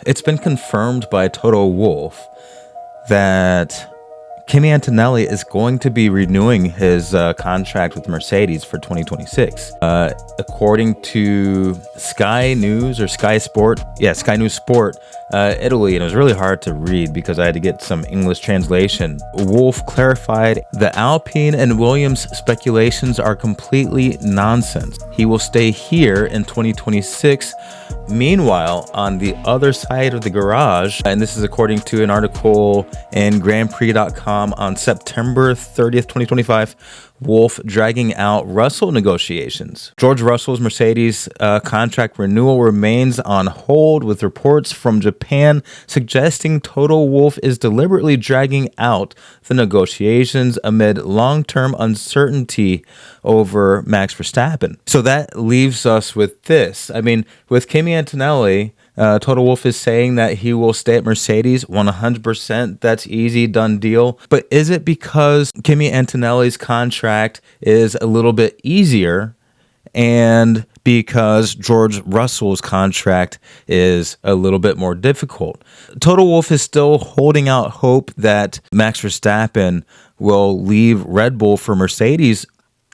It's been confirmed by Toto Wolff that Kimi Antonelli is going to be renewing his contract with Mercedes for 2026. According to Sky News or Sky Sport, Sky News Sport, Italy, and it was really hard to read because I had to get some English translation. Wolff clarified the Alpine and Williams speculations are completely nonsense. He will stay here in 2026. Meanwhile, on the other side of the garage, and this is according to an article in GrandPrix.com on September 30th, 2025, Wolff dragging out Russell negotiations. George Russell's Mercedes contract renewal remains on hold, with reports from Japan suggesting Toto Wolff is deliberately dragging out the negotiations amid long-term uncertainty over Max Verstappen. So that leaves us with this. I mean, with Kimi Antonelli, Toto Wolff is saying that he will stay at Mercedes 100%. That's easy, done deal. But is it because Kimi Antonelli's contract is a little bit easier and because George Russell's contract is a little bit more difficult? Toto Wolff is still holding out hope that Max Verstappen will leave Red Bull for Mercedes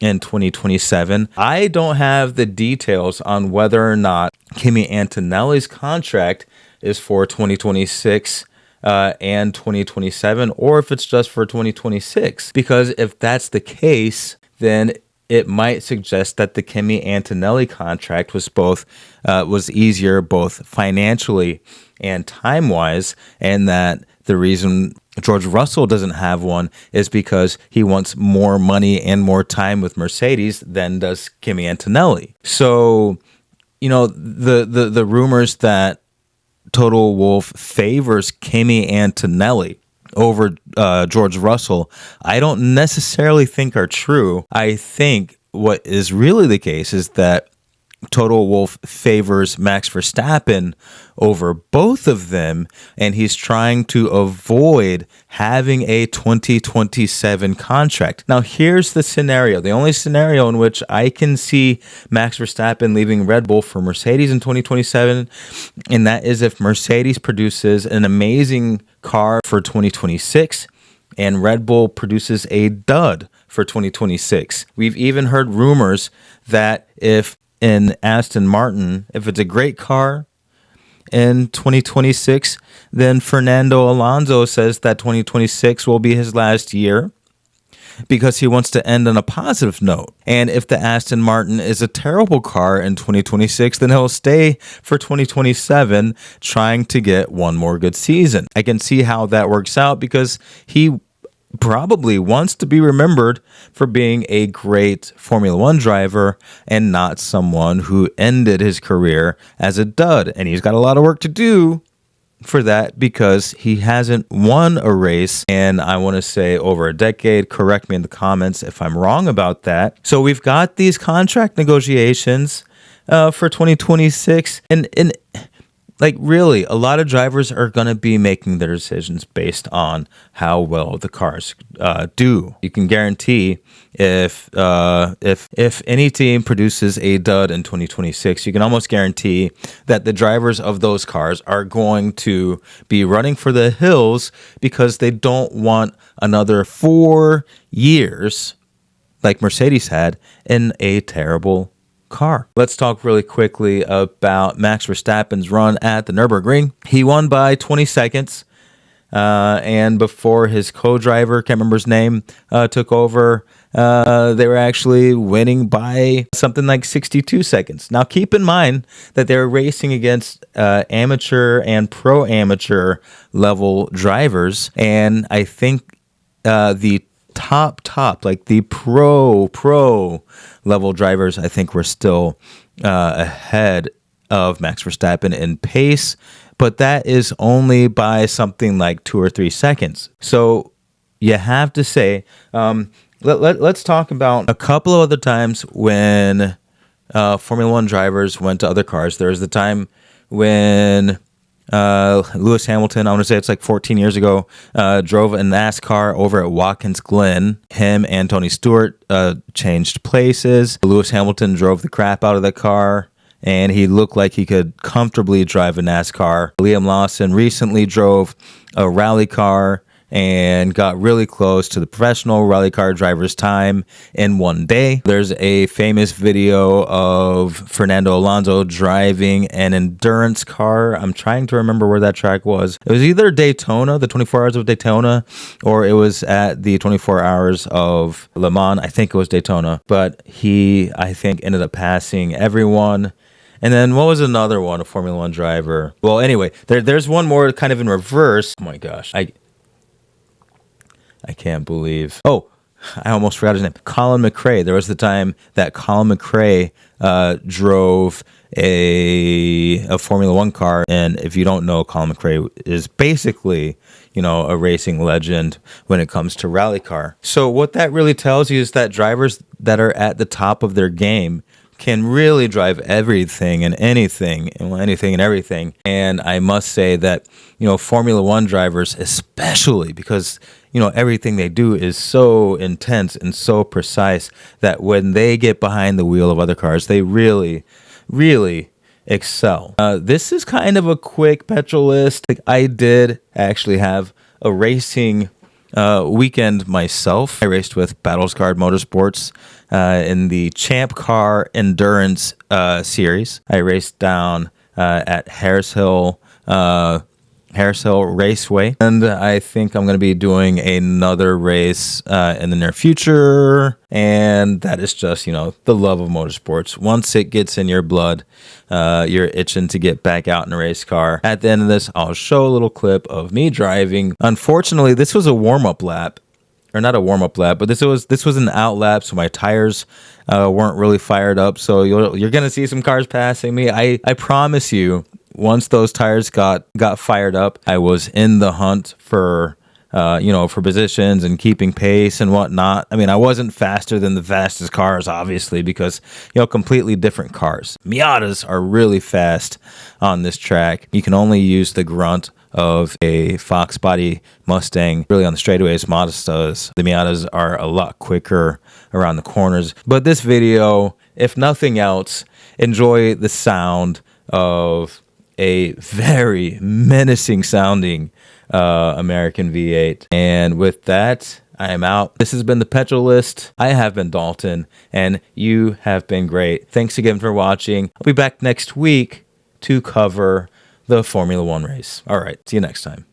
in 2027. I don't have the details on whether or not Kimi Antonelli's contract is for 2026 and 2027, or if it's just for 2026. Because if that's the case, then it might suggest that the Kimi Antonelli contract was easier both financially and time-wise, and that the reason George Russell doesn't have one is because he wants more money and more time with Mercedes than does Kimi Antonelli. So, you know, the rumors that Toto Wolff favors Kimi Antonelli over George Russell, I don't necessarily think are true. I think what is really the case is that Toto Wolff favors Max Verstappen over both of them, and he's trying to avoid having a 2027 contract. Now, here's the scenario. The only scenario in which I can see Max Verstappen leaving Red Bull for Mercedes in 2027, and that is if Mercedes produces an amazing car for 2026 and Red Bull produces a dud for 2026. We've even heard rumors that if in Aston Martin, if it's a great car in 2026, then Fernando Alonso says that 2026 will be his last year because he wants to end on a positive note. And if the Aston Martin is a terrible car in 2026, then he'll stay for 2027 trying to get one more good season. I can see how that works out because he probably wants to be remembered for being a great Formula One driver and not someone who ended his career as a dud. And he's got a lot of work to do for that because he hasn't won a race and I want to say over a decade. Correct me in the comments if I'm wrong about that. So we've got these contract negotiations for 2026 and like, really, a lot of drivers are going to be making their decisions based on how well the cars do. You can guarantee if any team produces a dud in 2026, you can almost guarantee that the drivers of those cars are going to be running for the hills because they don't want another 4 years, like Mercedes had, in a terrible car. Let's talk really quickly about Max Verstappen's run at the Nürburgring. He won by 20 seconds, and before his co-driver, can't remember his name, took over, they were actually winning by something like 62 seconds. Now, keep in mind that they're racing against amateur and pro-amateur level drivers, and I think the top, like the pro level drivers, I think we're still ahead of Max Verstappen in pace, but that is only by something like 2 or 3 seconds. So you have to say, let's talk about a couple of other times when Formula One drivers went to other cars. There was the time when Lewis Hamilton, I want to say it's like 14 years ago, drove a NASCAR over at Watkins Glen. Him and Tony Stewart changed places. Lewis Hamilton drove the crap out of the car, and he looked like he could comfortably drive a NASCAR. Liam Lawson recently drove a rally car and got really close to the professional rally car driver's time in one day. There's a famous video of Fernando Alonso driving an endurance car. I'm trying to remember where that track was. It was either Daytona, the 24 Hours of Daytona, or it was at the 24 Hours of Le Mans. I think it was Daytona. But he, I think, ended up passing everyone. And then what was another one, a Formula One driver? Well, anyway, there's one more kind of in reverse. Oh my gosh. I can't believe. Oh, I almost forgot his name. Colin McRae. There was the time that Colin McRae drove a Formula One car. And if you don't know, Colin McRae is basically, a racing legend when it comes to rally car. So what that really tells you is that drivers that are at the top of their game can really drive everything and anything and everything. And I must say that, Formula One drivers, especially because, everything they do is so intense and so precise that when they get behind the wheel of other cars, they really, really excel. This is kind of a quick petrol list. I did actually have a racing weekend myself. I raced with Battlescard Motorsports in the Champ Car Endurance series. I raced down at Harris Hill Raceway, and I think I'm going to be doing another race in the near future, and that is just, the love of motorsports. Once it gets in your blood, you're itching to get back out in a race car. At the end of this, I'll show a little clip of me driving. Unfortunately, this was a warm-up lap, or not a warm-up lap, but this was an out lap, so my tires weren't really fired up, so you're going to see some cars passing me. I promise you, once those tires got fired up, I was in the hunt for positions and keeping pace and whatnot. I mean, I wasn't faster than the fastest cars, obviously, because, completely different cars. Miatas are really fast on this track. You can only use the grunt of a Fox body Mustang really on the straightaways. Mazdas, the Miatas are a lot quicker around the corners. But this video, if nothing else, enjoy the sound of a very menacing sounding American V8. And with that, I am out. This has been the Petrol List. I have been Dalton, and you have been great. Thanks again for watching. I'll be back next week to cover the Formula One race. All right, see you next time.